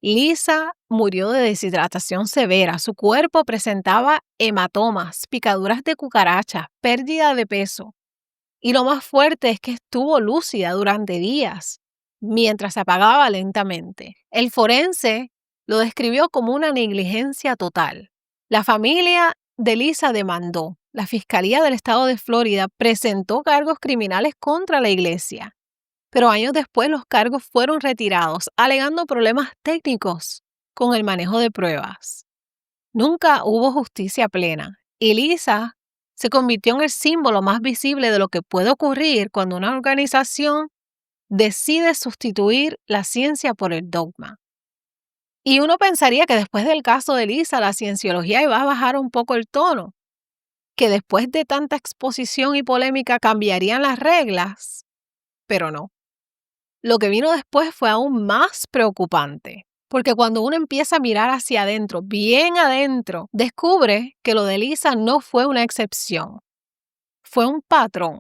Speaker 1: Lisa murió de deshidratación severa. Su cuerpo presentaba hematomas, picaduras de cucarachas, pérdida de peso. Y lo más fuerte es que estuvo lúcida durante días, mientras se apagaba lentamente. El forense lo describió como una negligencia total. La familia de Lisa demandó. La Fiscalía del Estado de Florida presentó cargos criminales contra la iglesia. Pero años después los cargos fueron retirados, alegando problemas técnicos con el manejo de pruebas. Nunca hubo justicia plena, y Lisa se convirtió en el símbolo más visible de lo que puede ocurrir cuando una organización decide sustituir la ciencia por el dogma. Y uno pensaría que después del caso de Lisa, la cienciología iba a bajar un poco el tono, que después de tanta exposición y polémica cambiarían las reglas, pero no. Lo que vino después fue aún más preocupante, porque cuando uno empieza a mirar hacia adentro, bien adentro, descubre que lo de Lisa no fue una excepción, fue un patrón,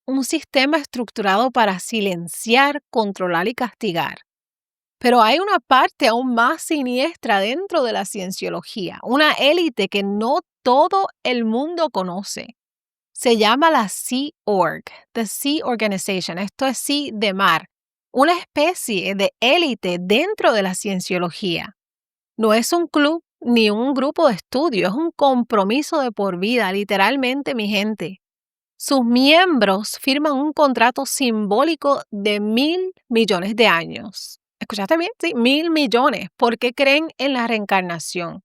Speaker 1: un sistema estructurado para silenciar, controlar y castigar. Pero hay una parte aún más siniestra dentro de la cienciología, una élite que no todo el mundo conoce. Se llama la Sea Org, the Sea Organization, esto es Sea de mar, una especie de élite dentro de la cienciología. No es un club ni un grupo de estudio, es un compromiso de por vida, literalmente, mi gente. Sus miembros firman un contrato simbólico de 1.000 millones de años. ¿Escuchaste bien? Sí, 1.000 millones, porque creen en la reencarnación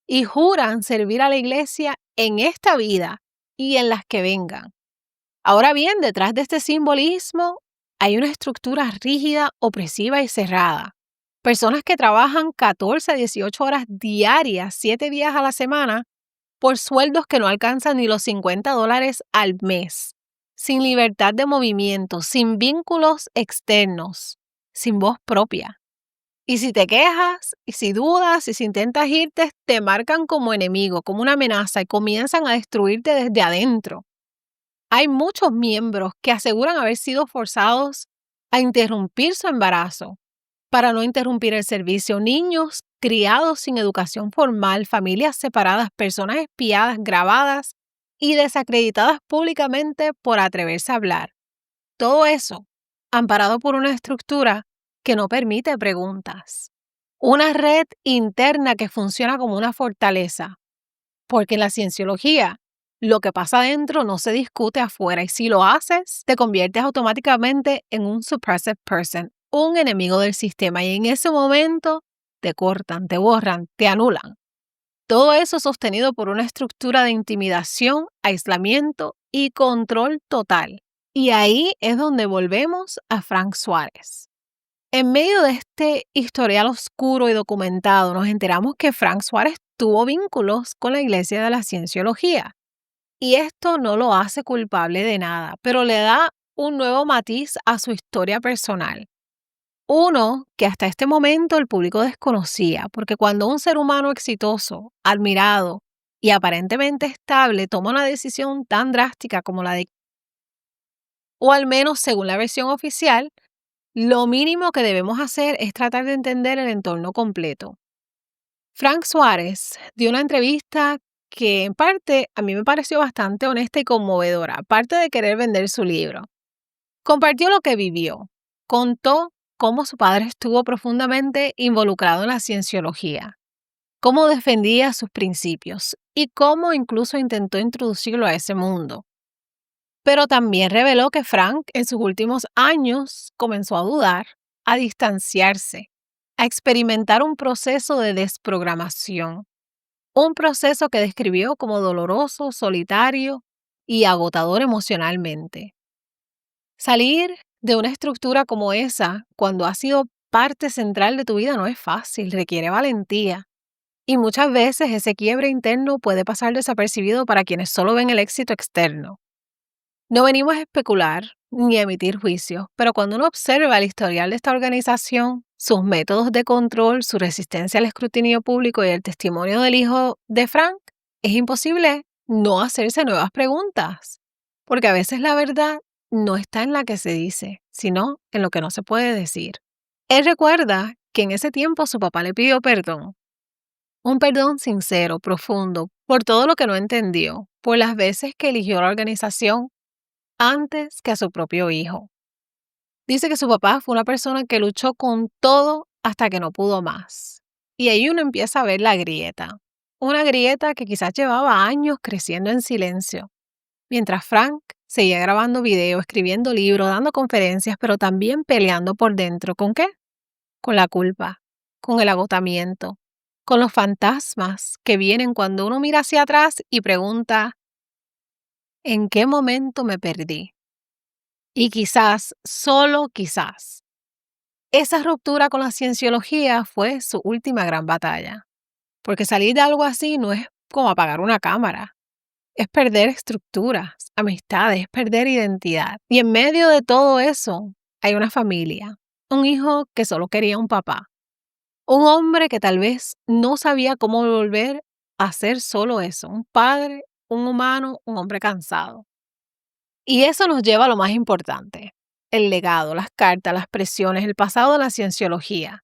Speaker 1: y juran servir a la iglesia en esta vida y en las que vengan. Ahora bien, detrás de este simbolismo hay una estructura rígida, opresiva y cerrada. Personas que trabajan 14 a 18 horas diarias, 7 días a la semana, por sueldos que no alcanzan ni los $50 al mes, sin libertad de movimiento, sin vínculos externos, sin voz propia. Y si te quejas, y si dudas, y si intentas irte, te marcan como enemigo, como una amenaza y comienzan a destruirte desde adentro. Hay muchos miembros que aseguran haber sido forzados a interrumpir su embarazo para no interrumpir el servicio. Niños criados sin educación formal, familias separadas, personas espiadas, grabadas y desacreditadas públicamente por atreverse a hablar. Todo eso amparado por una estructura que no permite preguntas. Una red interna que funciona como una fortaleza. Porque en la cienciología, lo que pasa adentro no se discute afuera y si lo haces, te conviertes automáticamente en un suppressive person, un enemigo del sistema y en ese momento te cortan, te borran, te anulan. Todo eso sostenido por una estructura de intimidación, aislamiento y control total. Y ahí es donde volvemos a Frank Suárez. En medio de este historial oscuro y documentado, nos enteramos que Frank Suárez tuvo vínculos con la Iglesia de la Cienciología. Y esto no lo hace culpable de nada, pero le da un nuevo matiz a su historia personal. Uno que hasta este momento el público desconocía, porque cuando un ser humano exitoso, admirado y aparentemente estable toma una decisión tan drástica como la de, o al menos según la versión oficial, lo mínimo que debemos hacer es tratar de entender el entorno completo. Frank Suárez dio una entrevista que en parte a mí me pareció bastante honesta y conmovedora, aparte de querer vender su libro. Compartió lo que vivió, contó cómo su padre estuvo profundamente involucrado en la cienciología, cómo defendía sus principios y cómo incluso intentó introducirlo a ese mundo. Pero también reveló que Frank en sus últimos años comenzó a dudar, a distanciarse, a experimentar un proceso de desprogramación, un proceso que describió como doloroso, solitario y agotador emocionalmente. Salir de una estructura como esa, cuando ha sido parte central de tu vida, no es fácil, requiere valentía. Y muchas veces ese quiebre interno puede pasar desapercibido para quienes solo ven el éxito externo. No venimos a especular ni a emitir juicios, pero cuando uno observa el historial de esta organización, sus métodos de control, su resistencia al escrutinio público y el testimonio del hijo de Frank, es imposible no hacerse nuevas preguntas, porque a veces la verdad no está en la que se dice, sino en lo que no se puede decir. Él recuerda que en ese tiempo su papá le pidió perdón, un perdón sincero, profundo, por todo lo que no entendió, por las veces que eligió la organización antes que a su propio hijo. Dice que su papá fue una persona que luchó con todo hasta que no pudo más. Y ahí uno empieza a ver la grieta. Una grieta que quizás llevaba años creciendo en silencio. Mientras Frank seguía grabando videos, escribiendo libros, dando conferencias, pero también peleando por dentro. ¿Con qué? Con la culpa, con el agotamiento, con los fantasmas que vienen cuando uno mira hacia atrás y pregunta, ¿en qué momento me perdí? Y quizás, solo quizás, Esa ruptura con la cienciología fue su última gran batalla, porque salir de algo así no es como apagar una cámara, es perder estructuras, amistades, es perder identidad. Y en medio de todo eso hay una familia, un hijo que solo quería un papá, un hombre que tal vez no sabía cómo volver a ser solo eso, un padre, un humano, un hombre cansado. Y eso nos lleva a lo más importante, el legado, las cartas, las presiones, el pasado de la cienciología.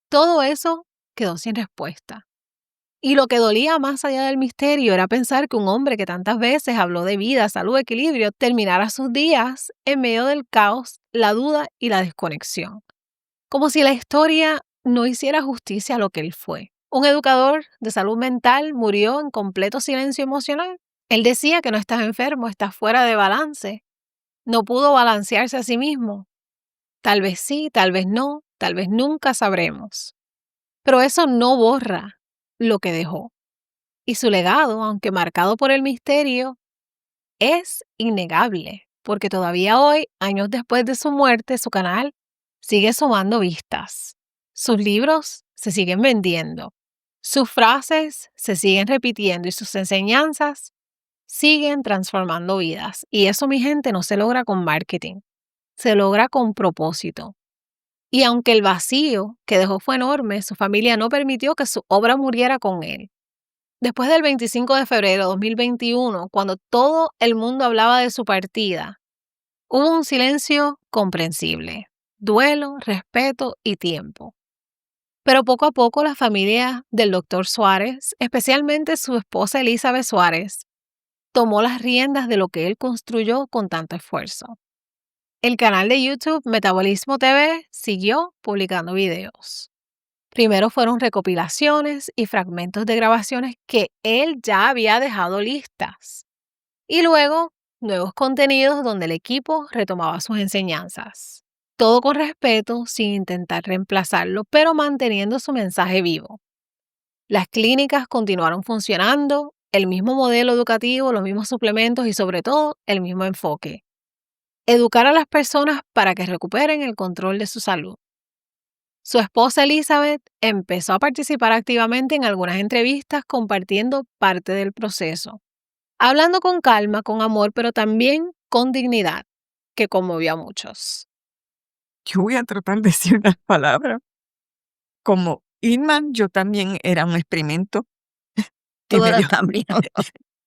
Speaker 1: Todo eso quedó sin respuesta. Y lo que dolía más allá del misterio era pensar que un hombre que tantas veces habló de vida, salud, equilibrio, terminara sus días en medio del caos, la duda y la desconexión. Como si la historia no hiciera justicia a lo que él fue. Un educador de salud mental murió en completo silencio emocional. Él decía que no estás enfermo, estás fuera de balance. No pudo balancearse a sí mismo. Tal vez sí, tal vez no, tal vez nunca sabremos. Pero eso no borra lo que dejó. Y su legado, aunque marcado por el misterio, es innegable, porque todavía hoy, años después de su muerte, su canal sigue sumando vistas. Sus libros se siguen vendiendo, sus frases se siguen repitiendo y sus enseñanzas siguen transformando vidas. Y eso, mi gente, no se logra con marketing, se logra con propósito. Y aunque el vacío que dejó fue enorme, su familia no permitió que su obra muriera con él. Después del 25 de febrero de 2021, cuando todo el mundo hablaba de su partida, hubo un silencio comprensible, duelo, respeto y tiempo. Pero poco a poco la familia del doctor Suárez, especialmente su esposa Elizabeth Suárez, tomó las riendas de lo que él construyó con tanto esfuerzo. El canal de YouTube Metabolismo TV siguió publicando videos. Primero fueron recopilaciones y fragmentos de grabaciones que él ya había dejado listas. Y luego, nuevos contenidos donde el equipo retomaba sus enseñanzas. Todo con respeto, sin intentar reemplazarlo, pero manteniendo su mensaje vivo. Las clínicas continuaron funcionando, el mismo modelo educativo, los mismos suplementos y sobre todo el mismo enfoque. Educar a las personas para que recuperen el control de su salud. Su esposa Elizabeth empezó a participar activamente en algunas entrevistas compartiendo parte del proceso, hablando con calma, con amor, pero también con dignidad, que conmovió a muchos.
Speaker 4: Yo voy a tratar de decir unas palabras. Como Irman, yo también era un experimento.
Speaker 5: Tú
Speaker 4: Y me
Speaker 5: eras
Speaker 4: dio-
Speaker 5: también.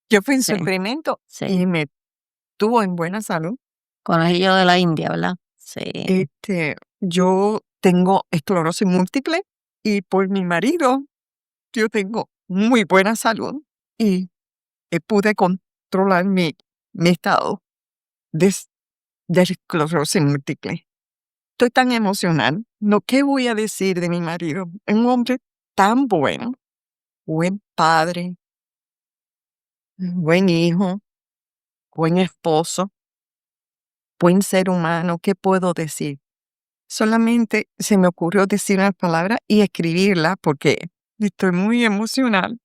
Speaker 4: yo fui en su
Speaker 5: Sí,
Speaker 4: experimento
Speaker 5: sí.
Speaker 4: y me tuvo en buena salud.
Speaker 5: Conejillo de la India, ¿verdad? Sí.
Speaker 4: Yo tengo esclerosis múltiple y por mi marido yo tengo muy buena salud y pude controlar mi estado de, de esclerosis múltiple. Estoy tan emocional. No, ¿qué voy a decir de mi marido? Un hombre tan bueno, buen padre, buen hijo, buen esposo, buen ser humano. ¿Qué puedo decir? Solamente se me ocurrió decir una palabra y escribirla porque estoy muy emocional.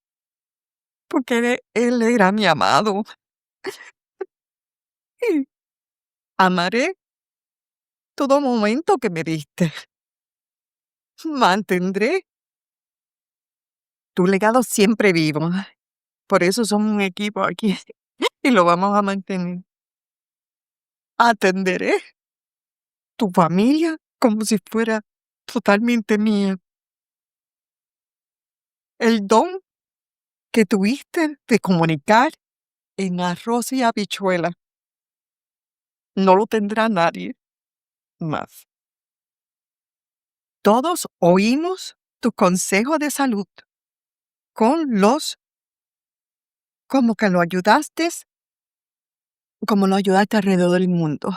Speaker 4: Porque él era mi amado. Y amaré todo momento que me diste. Mantendré tu legado siempre vivo. Por eso somos un equipo aquí y lo vamos a mantener. Atenderé tu familia como si fuera totalmente mía. El don que tuviste de comunicar en arroz y habichuela no lo tendrá nadie más. Todos oímos tu consejo de salud como que lo ayudaste, como lo ayudaste alrededor del mundo,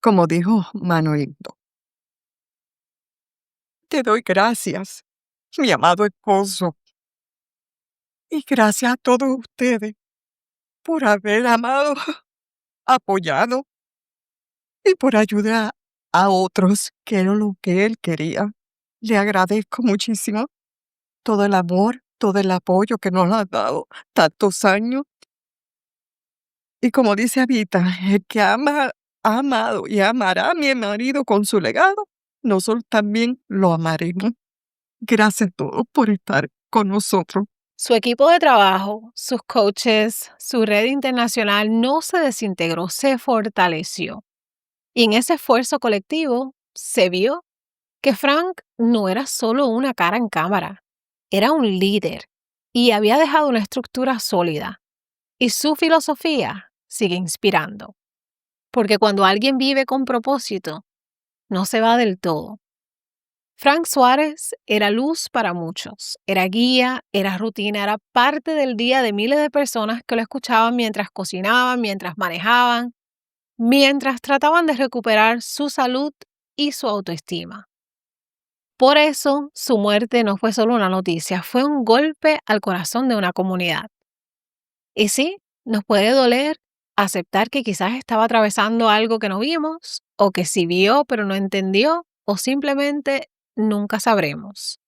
Speaker 4: como dijo Manuelito. Te doy gracias, mi amado esposo, y gracias a todos ustedes por haber amado, apoyado y por ayudar a otros, que era lo que él quería. Le agradezco muchísimo todo el amor, todo el apoyo que nos ha dado tantos años. Y como dice Abita, el que ama, ha amado y amará a mi marido con su legado, nosotros también lo amaremos. Gracias a todos por estar con nosotros.
Speaker 1: Su equipo de trabajo, sus coaches, su red internacional no se desintegró, se fortaleció. Y en ese esfuerzo colectivo se vio que Frank no era solo una cara en cámara, era un líder y había dejado una estructura sólida. Y su filosofía sigue inspirando. Porque cuando alguien vive con propósito, no se va del todo. Frank Suárez era luz para muchos, era guía, era rutina, era parte del día de miles de personas que lo escuchaban mientras cocinaban, mientras manejaban, mientras trataban de recuperar su salud y su autoestima. Por eso, su muerte no fue solo una noticia, fue un golpe al corazón de una comunidad. Y sí, nos puede doler aceptar que quizás estaba atravesando algo que no vimos, o que sí vio pero no entendió, o simplemente nunca sabremos.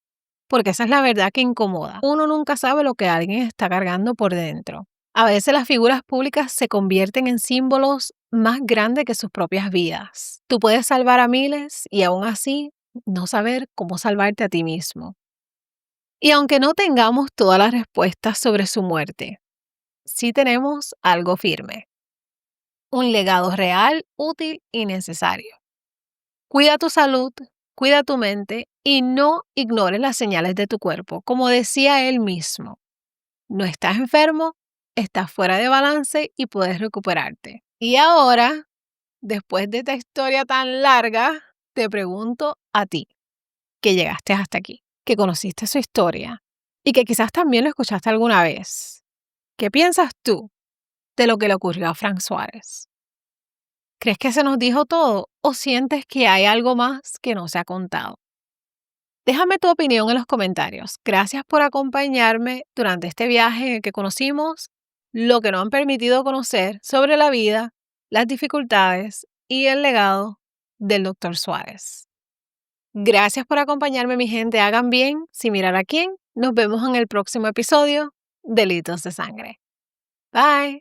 Speaker 1: Porque esa es la verdad que incomoda. Uno nunca sabe lo que alguien está cargando por dentro. A veces las figuras públicas se convierten en símbolos más grandes que sus propias vidas. Tú puedes salvar a miles y aún así no saber cómo salvarte a ti mismo. Y aunque no tengamos todas las respuestas sobre su muerte, sí tenemos algo firme. Un legado real, útil y necesario. Cuida tu salud, cuida tu mente y no ignores las señales de tu cuerpo. Como decía él mismo, no estás enfermo, estás fuera de balance y puedes recuperarte. Y ahora, después de esta historia tan larga, te pregunto a ti, que llegaste hasta aquí, que conociste su historia y que quizás también lo escuchaste alguna vez. ¿Qué piensas tú de lo que le ocurrió a Frank Suárez? ¿Crees que se nos dijo todo o sientes que hay algo más que no se ha contado? Déjame tu opinión en los comentarios. Gracias por acompañarme durante este viaje en el que conocimos lo que nos han permitido conocer sobre la vida, las dificultades y el legado del Dr. Suárez. Gracias por acompañarme, mi gente. Hagan bien, sin mirar a quién. Nos vemos en el próximo episodio de Delitos de Sangre. Bye.